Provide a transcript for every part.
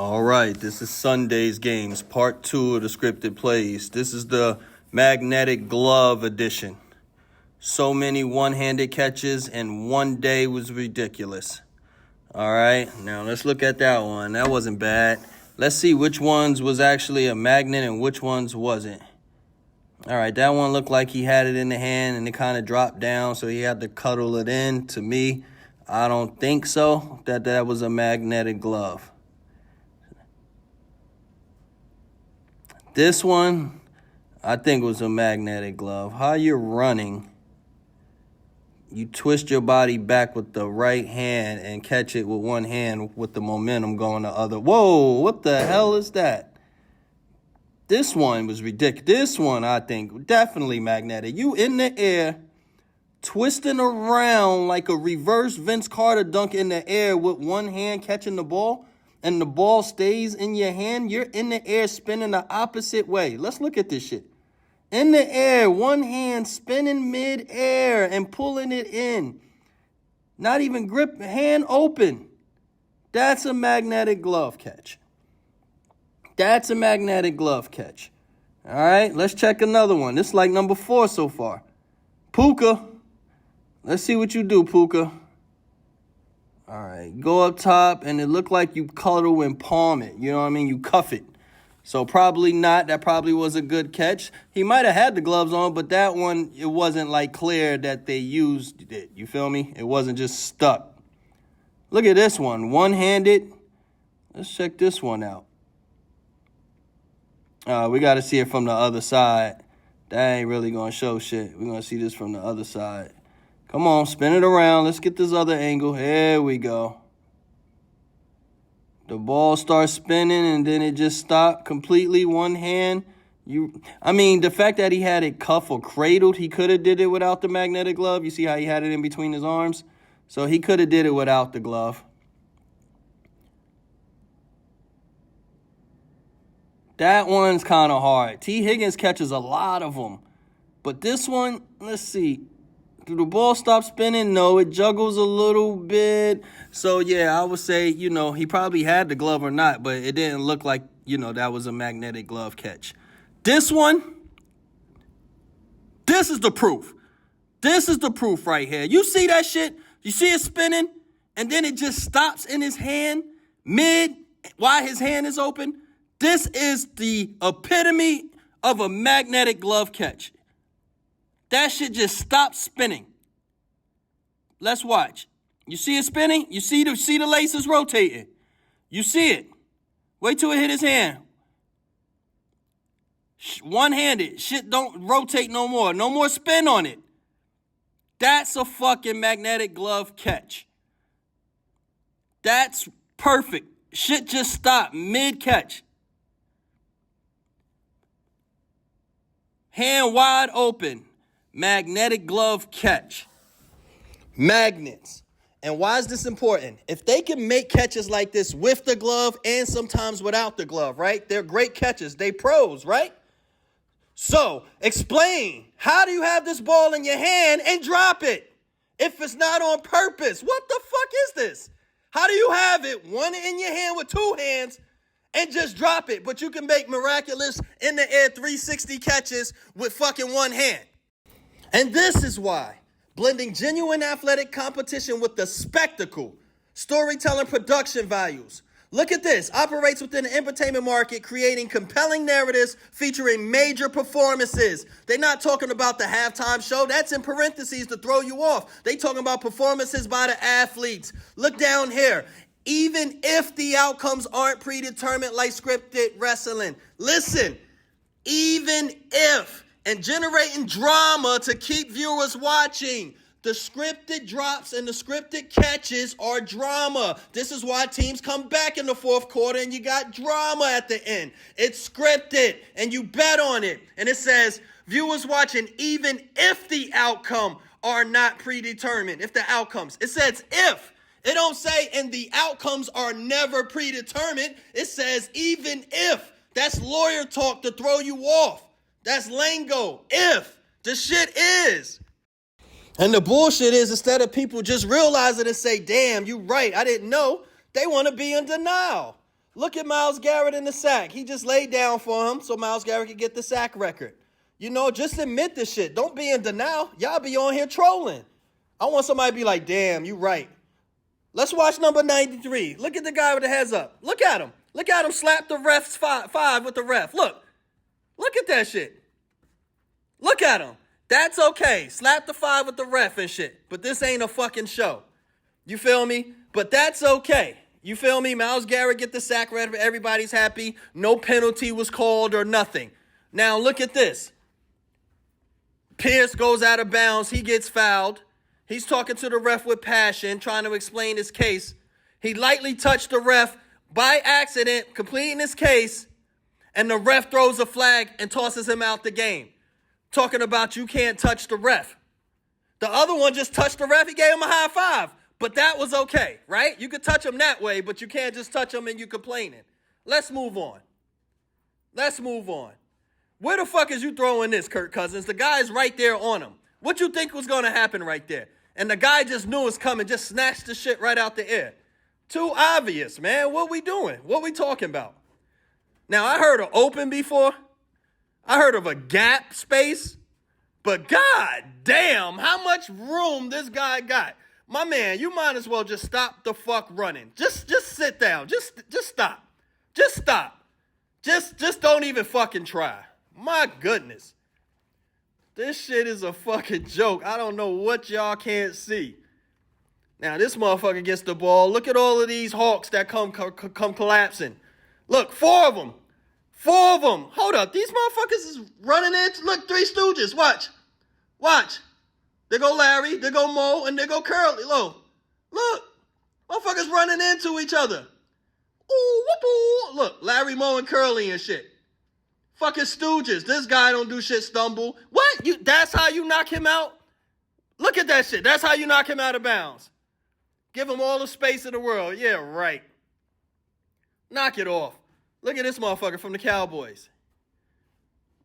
All right, this is Sunday's games, part 2 of the scripted plays. This is the magnetic glove edition. So many one-handed catches in one day was ridiculous. All right, now let's look at that one. That wasn't bad. Let's see which ones was actually a magnet and which ones wasn't. All right, that one looked like he had it in the hand and it kind of dropped down, so he had to cuddle it in. To me, I don't think so, that was a magnetic glove. This one, I think was a magnetic glove. How you're running, you twist your body back with the right hand and catch it with one hand with the momentum going the other. Whoa, what the hell is that? This one was ridiculous. This one, I think, definitely magnetic. You in the air, twisting around like a reverse Vince Carter dunk in the air with one hand catching the ball, and the ball stays in your hand. You're in the air spinning the opposite way. Let's look at this shit. In the air, one hand spinning mid-air and pulling it in. Not even grip, hand open. That's a magnetic glove catch. That's a magnetic glove catch. All right, let's check another one. This is like number 4 so far. Puka. Let's see what you do, Puka. All right, go up top, and it looked like you cuddle and palm it. You know what I mean? You cuff it. So probably not. That probably was a good catch. He might have had the gloves on, but that one, it wasn't like clear that they used it. You feel me? It wasn't just stuck. Look at this one. One-handed. Let's check this one out. We got to see it from the other side. That ain't really going to show shit. We're going to see this from the other side. Come on, spin it around. Let's get this other angle. There we go. The ball starts spinning, and then it just stopped completely. One hand. The fact that he had it cuffed or cradled, he could have did it without the magnetic glove. You see how he had it in between his arms? So he could have did it without the glove. That one's kind of hard. T. Higgins catches a lot of them. But this one, let's see. Do the ball stop spinning? No, it juggles a little bit. So, yeah, I would say, he probably had the glove or not, but it didn't look like, that was a magnetic glove catch. This one, this is the proof. This is the proof right here. You see that shit? You see it spinning? And then it just stops in his hand mid while his hand is open? This is the epitome of a magnetic glove catch. That shit just stopped spinning. Let's watch. You see it spinning? You see the laces rotating. You see it. Wait till it hit his hand. One-handed. Shit don't rotate no more. No more spin on it. That's a fucking magnetic glove catch. That's perfect. Shit just stopped mid-catch. Hand wide open. Magnetic glove catch. Magnets. And why is this important? If they can make catches like this with the glove and sometimes without the glove, right? They're great catches. They pros, right? So, explain. How do you have this ball in your hand and drop it if it's not on purpose? What the fuck is this? How do you have it, one in your hand with two hands, and just drop it, but you can make miraculous in the air 360 catches with fucking one hand? And this is why blending genuine athletic competition with the spectacle, storytelling production values. Look at this. Operates within the entertainment market, creating compelling narratives featuring major performances. They're not talking about the halftime show. That's in parentheses to throw you off. They talking about performances by the athletes. Look down here. Even if the outcomes aren't predetermined like scripted wrestling. Listen, even if, and generating drama to keep viewers watching. The scripted drops and the scripted catches are drama. This is why teams come back in the fourth quarter and you got drama at the end. It's scripted and you bet on it. And it says, viewers watching even if the outcome are not predetermined. If the outcomes. It says if. It don't say and the outcomes are never predetermined. It says even if. That's lawyer talk to throw you off. That's lingo. If. The shit is. And the bullshit is, instead of people just realize it and say, damn, you right, I didn't know, they want to be in denial. Look at Myles Garrett in the sack. He just laid down for him so Myles Garrett could get the sack record. You know, just admit this shit. Don't be in denial. Y'all be on here trolling. I want somebody to be like, damn, you right. Let's watch number 93. Look at the guy with the heads up. Look at him. Look at him slap the ref's five with the ref. Look. Look at that shit. Look at him. That's okay. Slap the 5 with the ref and shit. But this ain't a fucking show. You feel me? But that's okay. You feel me? Myles Garrett get the sack record. Everybody's happy. No penalty was called or nothing. Now look at this. Pierce goes out of bounds. He gets fouled. He's talking to the ref with passion, trying to explain his case. He lightly touched the ref by accident, completing his case, and the ref throws a flag and tosses him out the game. Talking about you can't touch the ref. The other one just touched the ref. He gave him a high five. But that was okay, right? You could touch him that way, but you can't just touch him and you complaining. Let's move on. Let's move on. Where the fuck is you throwing this, Kirk Cousins? The guy's right there on him. What you think was going to happen right there? And the guy just knew it was coming, just snatched the shit right out the air. Too obvious, man. What we doing? What we talking about? Now, I heard of open before. I heard of a gap space. But god damn, how much room this guy got. My man, you might as well just stop the fuck running. Just sit down. Just stop. Just stop. Just don't even fucking try. My goodness. This shit is a fucking joke. I don't know what y'all can't see. Now, this motherfucker gets the ball. Look at all of these Hawks that come collapsing. Look, 4 of them. 4 of them. Hold up. These motherfuckers is running in. Look, 3 Stooges. Watch. Watch. There go Larry. There go Mo. And there go Curly. Look. Motherfuckers running into each other. Ooh, whoop, ooh. Look, Larry, Mo, and Curly and shit. Fucking Stooges. This guy don't do shit stumble. What? That's how you knock him out? Look at that shit. That's how you knock him out of bounds. Give him all the space in the world. Yeah, right. Knock it off. Look at this motherfucker from the Cowboys.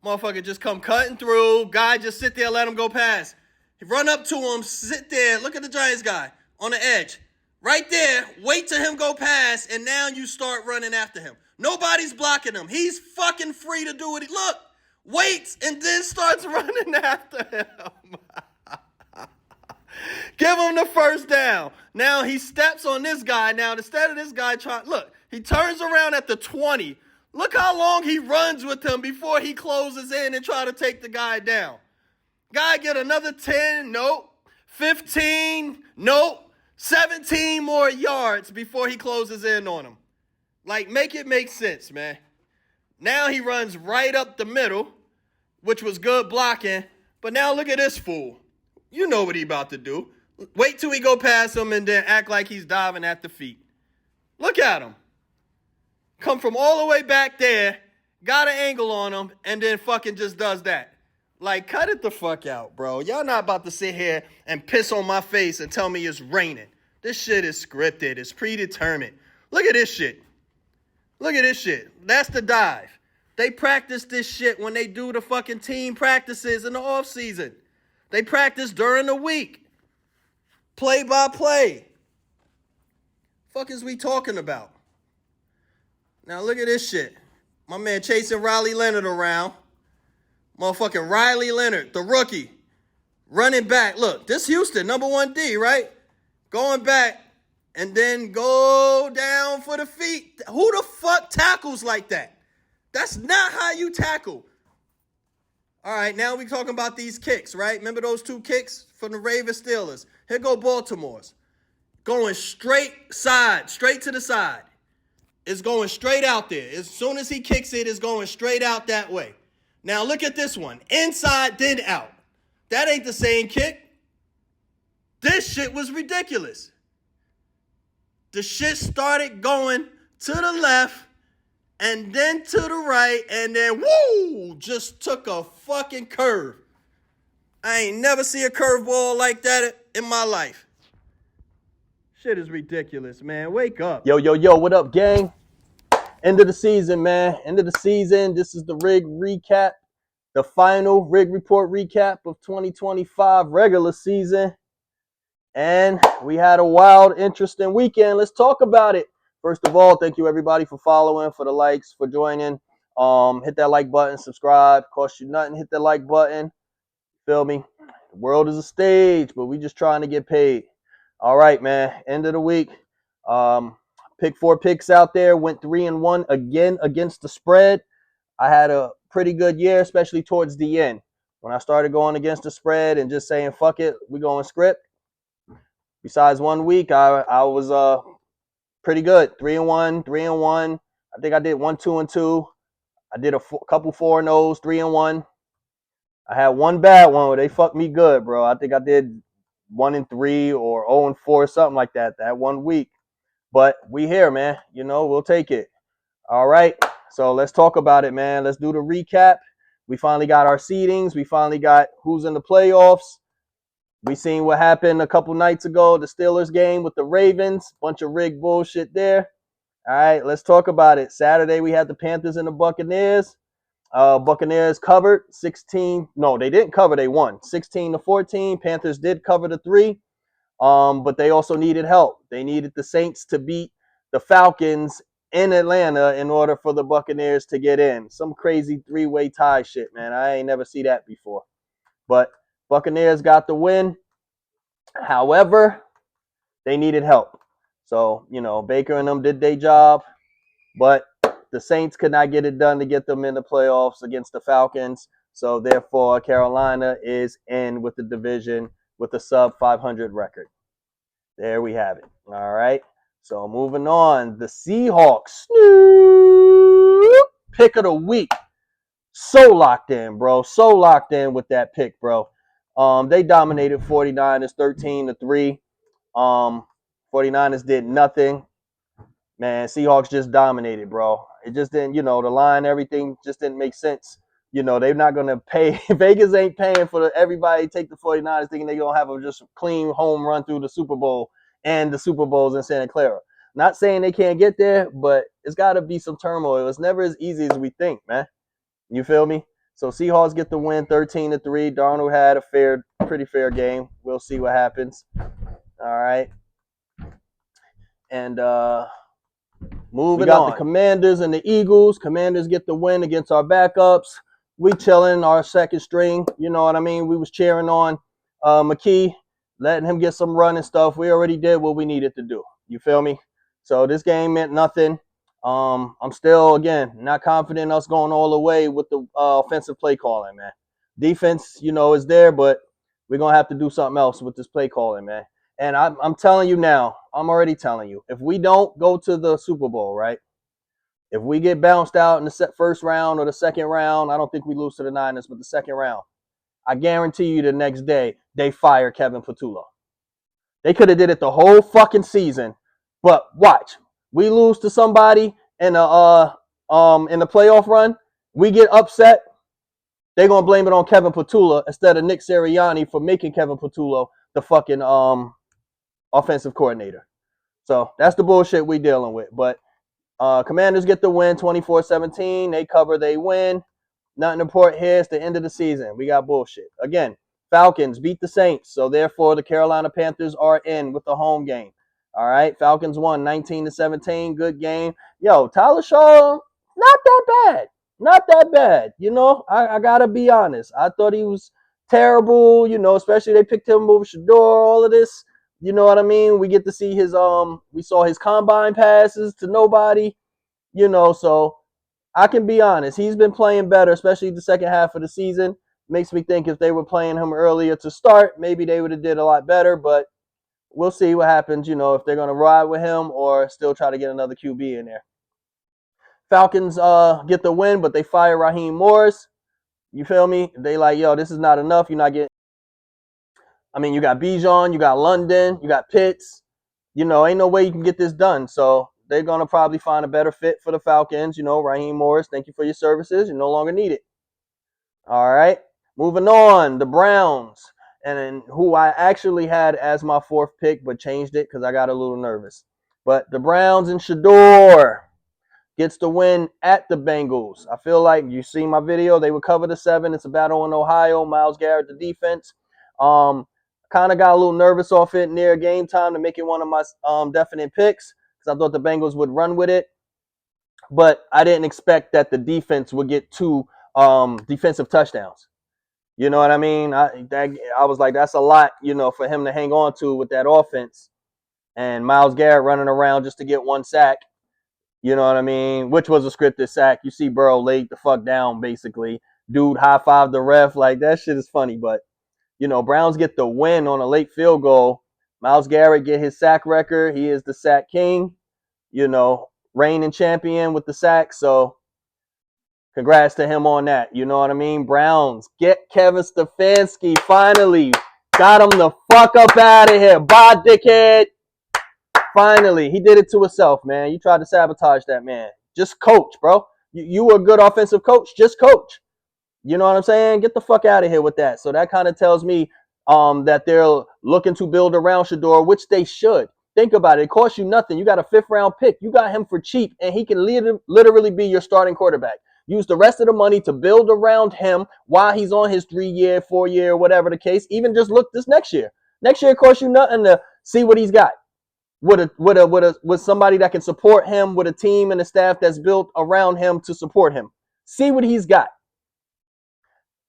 Motherfucker just come cutting through. Guy just sit there, let him go past. He run up to him, sit there. Look at the Giants guy on the edge. Right there, wait till him go past, and now you start running after him. Nobody's blocking him. He's fucking free to do what he... Look, waits, and then starts running after him. Give him the first down. Now he steps on this guy. Now, instead of this guy trying... Look, he turns around at the 20. Look how long he runs with him before he closes in and try to take the guy down. Guy get another 10. Nope. 15. Nope. 17 more yards before he closes in on him. Like, make it make sense, man. Now he runs right up the middle, which was good blocking. But now look at this fool. You know what he about to do. Wait till he go past him and then act like he's diving at the feet. Look at him. Come from all the way back there, got an angle on him, and then fucking just does that. Like, cut it the fuck out, bro. Y'all not about to sit here and piss on my face and tell me it's raining. This shit is scripted. It's predetermined. Look at this shit. Look at this shit. That's the dive. They practice this shit when they do the fucking team practices in the offseason. They practice during the week. Play by play. Fuck is we talking about? Now look at this shit. My man chasing Riley Leonard around. Motherfucking Riley Leonard, the rookie. Running back. Look, this Houston, number 1D, right? Going back and then go down for the feet. Who the fuck tackles like that? That's not how you tackle. All right, now we talking about these kicks, right? Remember those 2 kicks from the Ravens Steelers? Here go Baltimore's. Going straight to the side. It's going straight out there. As soon as he kicks it, it's going straight out that way. Now look at this one. Inside, then out. That ain't the same kick. This shit was ridiculous. The shit started going to the left and then to the right and then, woo, just took a fucking curve. I ain't never see a curveball like that in my life. Shit is ridiculous, man. Wake up. Yo, what up, gang? End of the season, man. End of the season. This is the Rig recap, the final Rig Report recap of 2025 regular season. And we had a wild, interesting weekend. Let's talk about it. First of all, thank you everybody for following, for the likes, for joining. Hit that like button, subscribe. Cost you nothing. Hit that like button. Feel me? The world is a stage, but we just trying to get paid. All right, man. End of the week. Pick 4 picks out there. Went 3-1 again against the spread. I had a pretty good year, especially towards the end. When I started going against the spread and just saying, fuck it, we going script. Besides 1 week, I was pretty good. 3-1, 3-1. I think I did 1, 2, and 2. I did a couple 4-0s, 3-1. I had one bad one where they fucked me good, bro. I think I did 1-3 or 0-4, something like that 1 week. But we here, man. You know, we'll take it. All right. So let's talk about it, man. Let's do the recap. We finally got our seedings. We finally got who's in the playoffs. We seen what happened a couple nights ago, the Steelers game with the Ravens. Bunch of rigged bullshit there. All right, let's talk about it. Saturday, we had the Panthers and the Buccaneers. Buccaneers covered 16. No, they didn't cover. They won 16-14. Panthers did cover the 3. But they also needed help. They needed the Saints to beat the Falcons in Atlanta in order for the Buccaneers to get in. Some crazy 3-way tie shit, man. I ain't never see that before. But Buccaneers got the win. However, they needed help. So, you know, Baker and them did their job, but the Saints could not get it done to get them in the playoffs against the Falcons. So, therefore, Carolina is in with the division with a sub-500 record. There we have it. All right. So, moving on. The Seahawks. Pick of the week. So locked in, bro. So locked in with that pick, bro. They dominated 49ers 13-3. 49ers did nothing. Man, Seahawks just dominated, bro. It just didn't, you know, the line, everything just didn't make sense. You know, they're not going to pay. Vegas ain't paying for everybody take the 49ers thinking they're going to have a just clean home run through the Super Bowl and the Super Bowls in Santa Clara. Not saying they can't get there, but it's got to be some turmoil. It's never as easy as we think, man. You feel me? So Seahawks get the win 13-3. Darnold had a pretty fair game. We'll see what happens. All right. And moving on. The Commanders and the Eagles. Commanders get the win against our backups. We chilling our second string. You know what I mean? We was cheering on McKee, letting him get some run and stuff. We already did what we needed to do. You feel me? So this game meant nothing. I'm still, again, not confident in us going all the way with the offensive play calling, man. Defense, you know, is there, but we're going to have to do something else with this play calling, man. And I'm telling you now, I'm already telling you, if we don't go to the Super Bowl, right, if we get bounced out in the first round or the second round, I don't think we lose to the Niners, but the second round, I guarantee you the next day they fire Kevin Patullo. They could have did it the whole fucking season, but watch. We lose to somebody in the playoff run, we get upset, they're going to blame it on Kevin Patullo instead of Nick Sirianni for making Kevin Patullo the fucking offensive coordinator. So that's the bullshit we dealing with. But Commanders get the win 24-17. They cover, they win. Nothing important here. It's the end of the season. We got bullshit. Again, Falcons beat the Saints. So therefore, the Carolina Panthers are in with the home game. All right. Falcons won 19-17. Good game. Yo, Tyler Shaw, not that bad. Not that bad. You know, I got to be honest. I thought he was terrible, you know, especially they picked him over Shador, all of this. You know what I mean? We get to see his we saw his combine passes to nobody, you know, so I can be honest. He's been playing better, especially the second half of the season. Makes me think if they were playing him earlier to start, maybe they would have did a lot better, but we'll see what happens, you know, if they're going to ride with him or still try to get another QB in there. Falcons get the win, but they fire Raheem Morris. You feel me? They like, yo, this is not enough. You're not getting. I mean, you got Bijan, you got London, you got Pitts. You know, ain't no way you can get this done. So they're going to probably find a better fit for the Falcons. You know, Raheem Morris, thank you for your services. You no longer need it. All right. Moving on, the Browns. And then who I actually had as my 4th pick, but changed it because I got a little nervous. But the Browns and Shador gets the win at the Bengals. I feel like you see my video. They would cover the 7. It's a battle in Ohio. Myles Garrett, the defense. Kind of got a little nervous off it near game time to make it one of my definite picks because I thought the Bengals would run with it. But I didn't expect that the defense would get 2 defensive touchdowns. You know what I mean? I was like, that's a lot, for him to hang on to with that offense. And Myles Garrett running around just to get 1 sack. You know what I mean? Which was a scripted sack. You see Burrow laid the fuck down, basically. Dude high-fived the ref. Like, that shit is funny. But, Browns get the win on a late field goal. Myles Garrett get his sack record. He is the sack king, reigning champion with the sack. So, congrats to him on that. You know what I mean? Browns get Kevin Stefanski finally. Got him the fuck up out of here. Bye, dickhead. Finally, he did it to himself, man. You tried to sabotage that man. Just coach, bro. You were a good offensive coach. Just coach. You know what I'm saying? Get the fuck out of here with that. So that kind of tells me that they're looking to build around Shedeur, which they should. Think about it. It costs you nothing. You got a 5th-round pick. You got him for cheap, and he can literally be your starting quarterback. Use the rest of the money to build around him while he's on his 3-year, 4-year, whatever the case. Even just look this next year. Next year it costs you nothing to see what he's got. With somebody that can support him, with a team and a staff that's built around him to support him. See what he's got.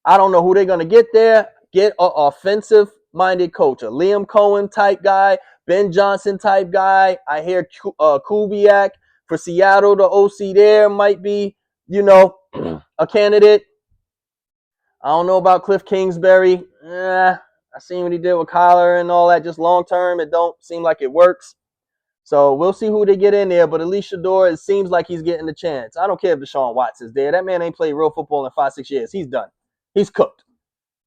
I don't know who they're going to get there. Get an offensive-minded coach, a Liam Cohen type guy, Ben Johnson type guy. I hear Kubiak for Seattle, the OC there might be, a candidate. I don't know about Cliff Kingsbury. I seen what he did with Kyler and all that. Just long term, it don't seem like it works. So we'll see who they get in there. But at least Shedeur, it seems like he's getting the chance. I don't care if Deshaun Watson's there. That man ain't played real football in 5-6 years. He's done. He's cooked.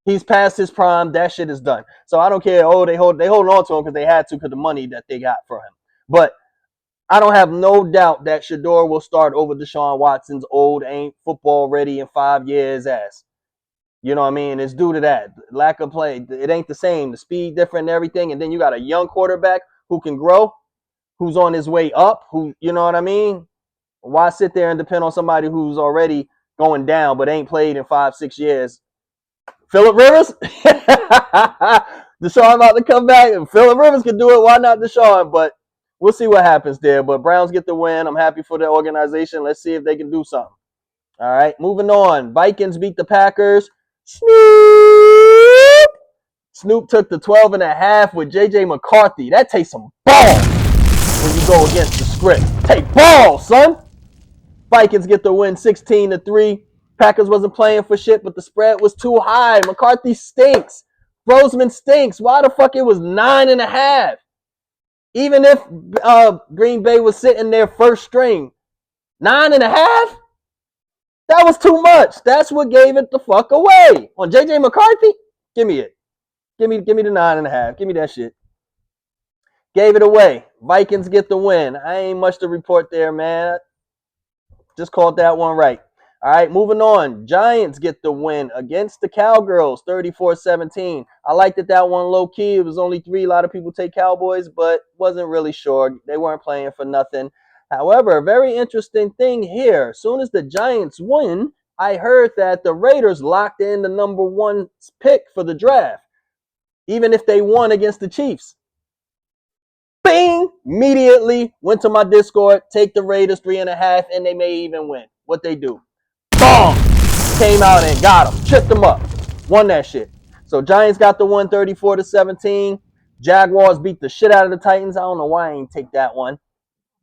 He's past his prime. That shit is done. So I don't care. Oh, they holding on to him because they had to because the money that they got for him. But I don't have no doubt that Shedeur will start over Deshaun Watson's old, ain't football ready in 5 years ass. You know what I mean? It's due to that. Lack of play. It ain't the same. The speed different and everything. And then you got a young quarterback who can grow, who's on his way up, who, you know what I mean? Why sit there and depend on somebody who's already going down but ain't played in 5-6 years? Phillip Rivers? Deshaun about to come back. If Phillip Rivers can do it, why not Deshaun? But we'll see what happens there. But Browns get the win. I'm happy for the organization. Let's see if they can do something. All right, moving on. Vikings beat the Packers. Snoop took the 12.5 with J.J. McCarthy. That takes some balls when you go against the script. Take balls, son. Vikings get the win 16-3. Packers wasn't playing for shit, but the spread was too high. McCarthy stinks. Roseman stinks. Why the fuck it was 9.5? Even if Green Bay was sitting there first string. 9.5? That was too much. That's what gave it the fuck away. On J.J. McCarthy? Give me it. Give me the 9.5. Give me that shit. Gave it away. Vikings get the win. I ain't much to report there, man. Just called that one right. All right, moving on. Giants get the win against the Cowgirls, 34-17. I liked that one low-key. It was only 3. A lot of people take Cowboys, but wasn't really sure. They weren't playing for nothing. However, a very interesting thing here. As soon as the Giants win, I heard that the Raiders locked in the number 1 pick for the draft, even if they won against the Chiefs. Bing! Immediately went to my Discord, take the Raiders 3.5, and they may even win. What they do? Boom! Came out and got them. Tripped them up. Won that shit. So Giants got the one 34-17. Jaguars beat the shit out of the Titans. I don't know why I ain't take that one.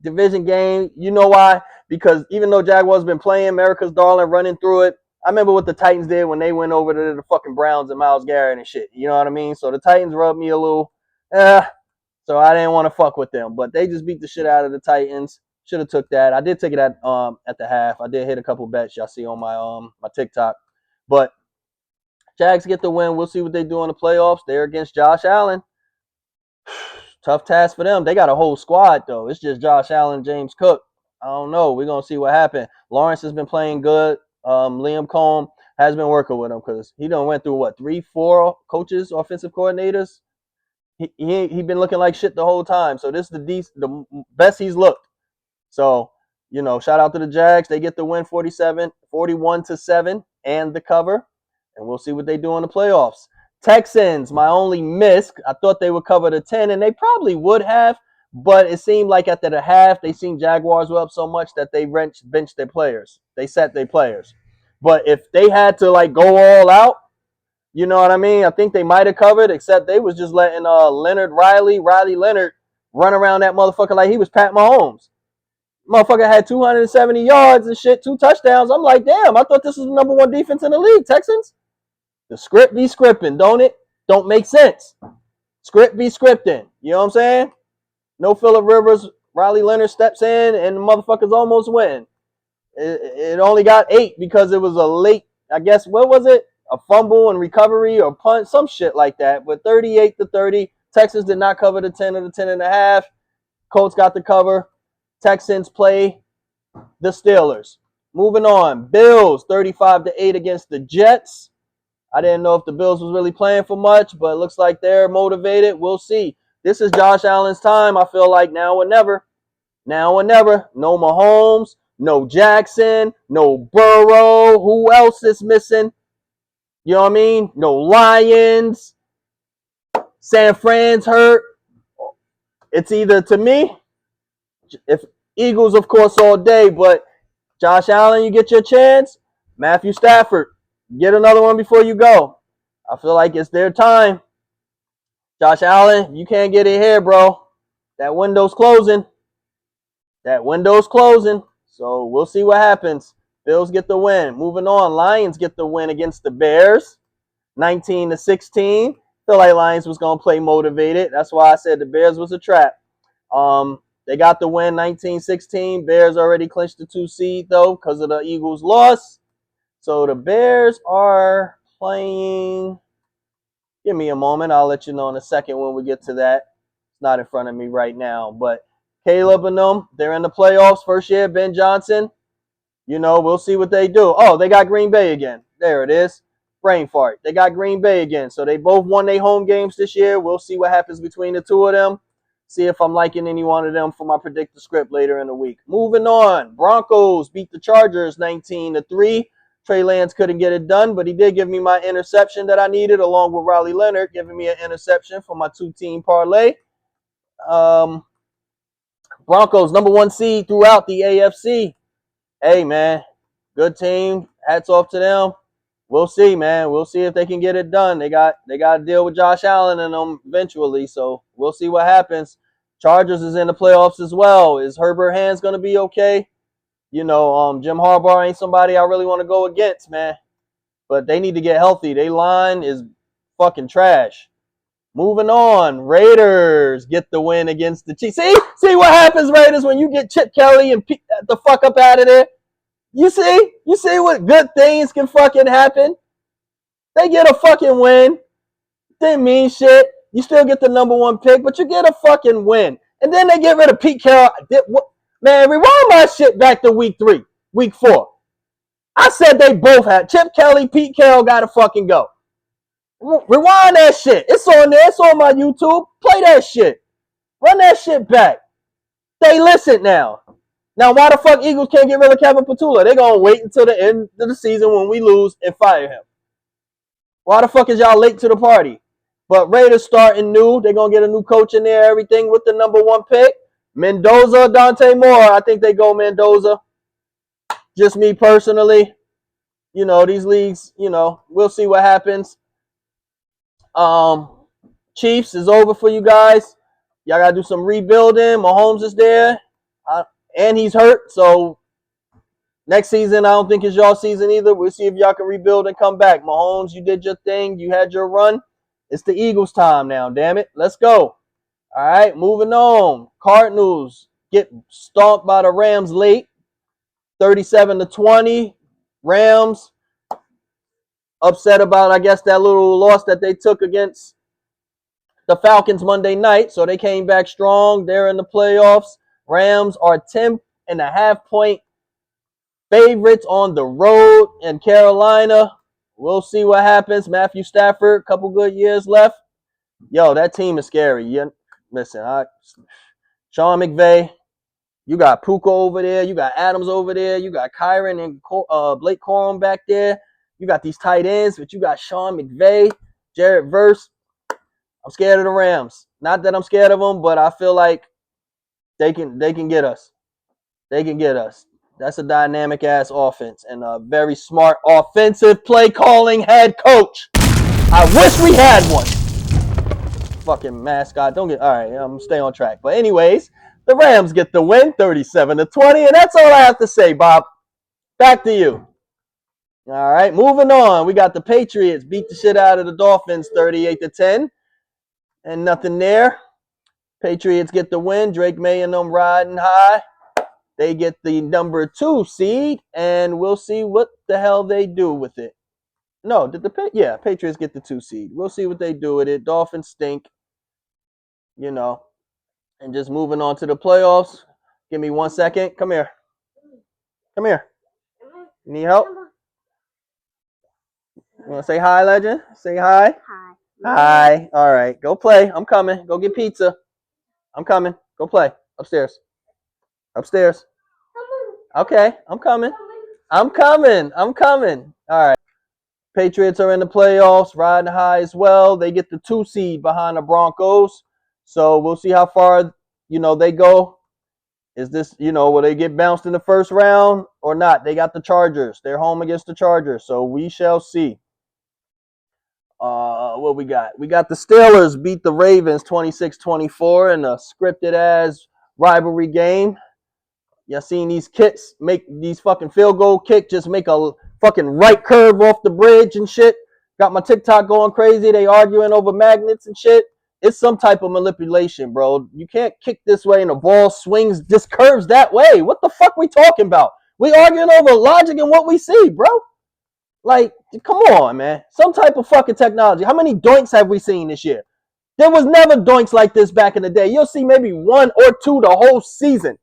Division game. You know why? Because even though Jaguars been playing America's Darling, running through it, I remember what the Titans did when they went over to the fucking Browns and Myles Garrett and shit. You know what I mean? So the Titans rubbed me a little, so I didn't want to fuck with them. But they just beat the shit out of the Titans. Should have took that. I did take it at the half. I did hit a couple bets y'all see on my TikTok. But Jags get the win. We'll see what they do in the playoffs. They're against Josh Allen. Tough task for them. They got a whole squad, though. It's just Josh Allen, James Cook. I don't know. We're going to see what happens. Lawrence has been playing good. Liam Cohen has been working with him because he done went through, 3-4 coaches, offensive coordinators? He been looking like shit the whole time. So this is the best he's looked. So, shout out to the Jags. They get the win 41-7 and the cover. And we'll see what they do in the playoffs. Texans, my only miss. I thought they would cover the 10, and they probably would have. But it seemed like after the half, they seen Jaguars were up so much that they benched their players. They set their players. But if they had to like go all out, you know what I mean? I think they might have covered, except they was just letting Riley Leonard run around that motherfucker like he was Pat Mahomes. Motherfucker had 270 yards and shit, 2 touchdowns. I'm like, damn, I thought this was the number 1 defense in the league, Texans. The script be scripting, don't it? Don't make sense. Script be scripting. You know what I'm saying? No Phillip Rivers, Riley Leonard steps in, and the motherfuckers almost win. It only got 8 because it was a late, I guess, what was it? A fumble and recovery or punt, some shit like that. But 38-30, Texans did not cover the 10 or the 10 and a half. Colts got the cover. Texans play the Steelers. Moving on, Bills 35-8 against the Jets. I didn't know if the Bills was really playing for much, but it looks like they're motivated. We'll see. This is Josh Allen's time. I feel like now or never. Now or never. No Mahomes, no Jackson, no Burrow. Who else is missing? You know what I mean? No Lions. San Fran's hurt. It's either, to me, if Eagles, of course, all day, but Josh Allen, you get your chance. Matthew Stafford, get another one before you go. I feel like it's their time. Josh Allen, you can't get it here, bro. That window's closing. So we'll see what happens. Bills get the win. Moving on, Lions get the win against the Bears, 19-16. Feel like Lions was gonna play motivated. That's why I said the Bears was a trap. They got the win, 19-16. Bears already clinched the 2 seed though because of the Eagles' loss. So the Bears are playing. Give me a moment. I'll let you know in a second when we get to that. It's not in front of me right now, but Caleb and them, they're in the playoffs. First year, Ben Johnson. You know, we'll see what they do. Oh, they got Green Bay again. There it is. Brain fart. They got Green Bay again. So they both won their home games this year. We'll see what happens between the two of them. See if I'm liking any one of them for my predictor script later in the week. Moving on. Broncos beat the Chargers 19-3. Trey Lance couldn't get it done, but he did give me my interception that I needed, along with Riley Leonard giving me an interception for my 2-team parlay. Broncos, number 1 seed throughout the AFC. Hey, man, good team. Hats off to them. We'll see, man. We'll see if they can get it done. They got to deal with Josh Allen and them eventually, so we'll see what happens. Chargers is in the playoffs as well. Is Herbert Hands going to be okay? You know, Jim Harbaugh ain't somebody I really want to go against, man. But they need to get healthy. Their line is fucking trash. Moving on, Raiders get the win against the Chiefs. See what happens, Raiders, when you get Chip Kelly and the fuck up out of there. You see what good things can fucking happen. They get a fucking win. Didn't mean shit. You still get the number 1 pick, but you get a fucking win. And then they get rid of Pete Carroll. Man, rewind my shit back to week 4. I said they both had Chip Kelly, Pete Carroll got to fucking go. Rewind that shit. It's on there. It's on my YouTube. Play that shit. Run that shit back. They listen now. Now, why the fuck Eagles can't get rid of Kevin Patula? They're going to wait until the end of the season when we lose and fire him. Why the fuck is y'all late to the party? But Raiders starting new. They're going to get a new coach in there, everything with the number 1 pick. Mendoza, Dante Moore. I think they go Mendoza. Just me personally. You know, these leagues, you know, we'll see what happens. Chiefs is over for you guys. Y'all got to do some rebuilding. Mahomes is there. And he's hurt. So next season, I don't think it's y'all season either. We'll see if y'all can rebuild and come back. Mahomes, you did your thing. You had your run. It's the Eagles' time now, damn it. Let's go. All right, moving on. Cardinals get stomped by the Rams late. 37-20. Rams upset about, I guess, that little loss that they took against the Falcons Monday night. So they came back strong. They're in the playoffs. Rams are 10.5-point favorites on the road in Carolina. We'll see what happens. Matthew Stafford, couple good years left. Yo, that team is scary. Listen, Sean McVay, you got Puka over there. You got Adams over there. You got Kyron and Blake Corum back there. You got these tight ends, but you got Sean McVay, Jared Verse. I'm scared of the Rams. Not that I'm scared of them, but I feel like They can get us. They can get us. That's a dynamic ass offense and a very smart offensive play calling head coach. I wish we had one. Fucking mascot. Don't get all right. I'm stay on track. But anyways, the Rams get the win, 37-20, and that's all I have to say, Bob. Back to you. All right, moving on. We got the Patriots beat the shit out of the Dolphins, 38-10, and nothing there. Patriots get the win. Drake May and them riding high. They get the number 2 seed, and we'll see what the hell they do with it. No, Patriots get the 2 seed. We'll see what they do with it. Dolphins stink, you know. And just moving on to the playoffs. Give me 1 second. Come here. Come here. You need help? You want to say hi, Legend? Say hi. Hi. Hi. All right. Go play. I'm coming. Go get pizza. I'm coming. Go play. Upstairs. Upstairs. Okay. I'm coming. I'm coming. I'm coming. All right. Patriots are in the playoffs, riding high as well. They get the 2 seed behind the Broncos. So we'll see how far, they go. Is this, will they get bounced in the first round or not? They got the Chargers. They're home against the Chargers. So we shall see. What we got? We got the Steelers beat the Ravens 26-24 in a scripted ass rivalry game. Y'all seen these kicks make these fucking field goal kick, just make a fucking right curve off the bridge and shit. Got my TikTok going crazy. They arguing over magnets and shit. It's some type of manipulation, bro. You can't kick this way and the ball swings, just curves that way. What the fuck we talking about? We arguing over logic and what we see, bro. Like, come on, man. Some type of fucking technology. How many doinks have we seen this year? There was never doinks like this back in the day. You'll see maybe 1 or 2 the whole season.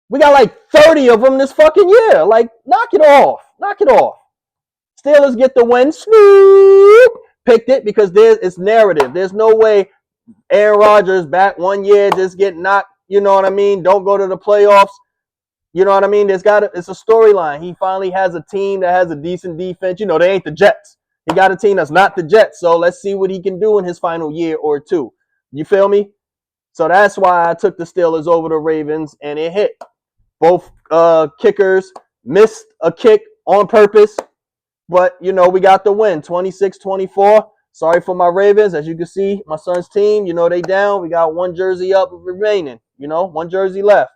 We got like 30 of them this fucking year. Like, knock it off. Knock it off. Steelers get the win. Snoop picked it because it's narrative. There's no way Aaron Rodgers back 1 year just get knocked. You know what I mean? Don't go to the playoffs. You know what I mean? It's a storyline. He finally has a team that has a decent defense. They ain't the Jets. He got a team that's not the Jets. So let's see what he can do in his final year or 2. You feel me? So that's why I took the Steelers over the Ravens, and it hit. Both kickers missed a kick on purpose, but, we got the win, 26-24. Sorry for my Ravens. As you can see, my son's team, they down. We got 1 jersey up remaining, 1 jersey left.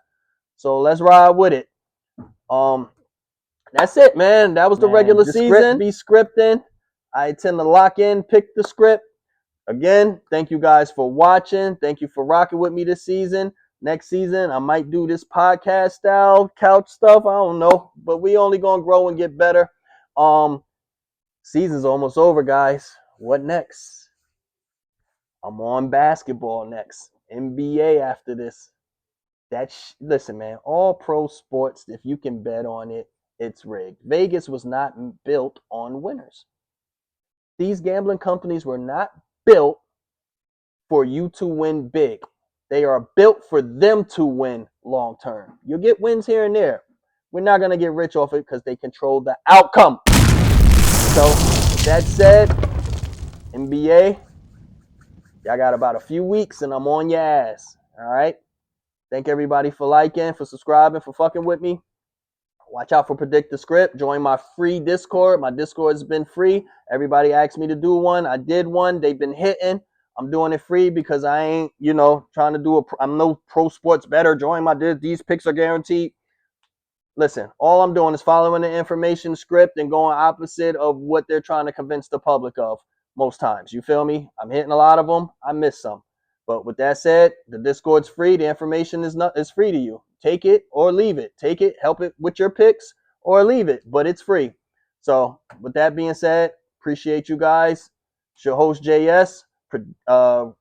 So let's ride with it. That's it, man. That was the regular season. Be scripting. I tend to lock in, pick the script. Again, thank you guys for watching. Thank you for rocking with me this season. Next season, I might do this podcast style, couch stuff. I don't know. But we only going to grow and get better. Season's almost over, guys. What next? I'm on basketball next. NBA after this. Listen, man, all pro sports, if you can bet on it, it's rigged. Vegas was not built on winners. These gambling companies were not built for you to win big. They are built for them to win long term. You'll get wins here and there. We're not going to get rich off it because they control the outcome. So, with that said, NBA, y'all got about a few weeks and I'm on your ass. All right? Thank everybody for liking, for subscribing, for fucking with me. Watch out for Predict the Script. Join my free Discord. My Discord has been free. Everybody asked me to do one. I did one. They've been hitting. I'm doing it free because I ain't, trying to do I'm no pro sports better. Join my these picks are guaranteed. Listen, all I'm doing is following the information script and going opposite of what they're trying to convince the public of most times. You feel me? I'm hitting a lot of them. I miss some. But with that said, the Discord's free. The information is free to you. Take it or leave it. Take it, help it with your picks, or leave it. But it's free. So with that being said, appreciate you guys. It's your host, JS.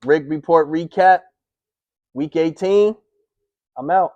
Rig Report Recap, Week 18. I'm out.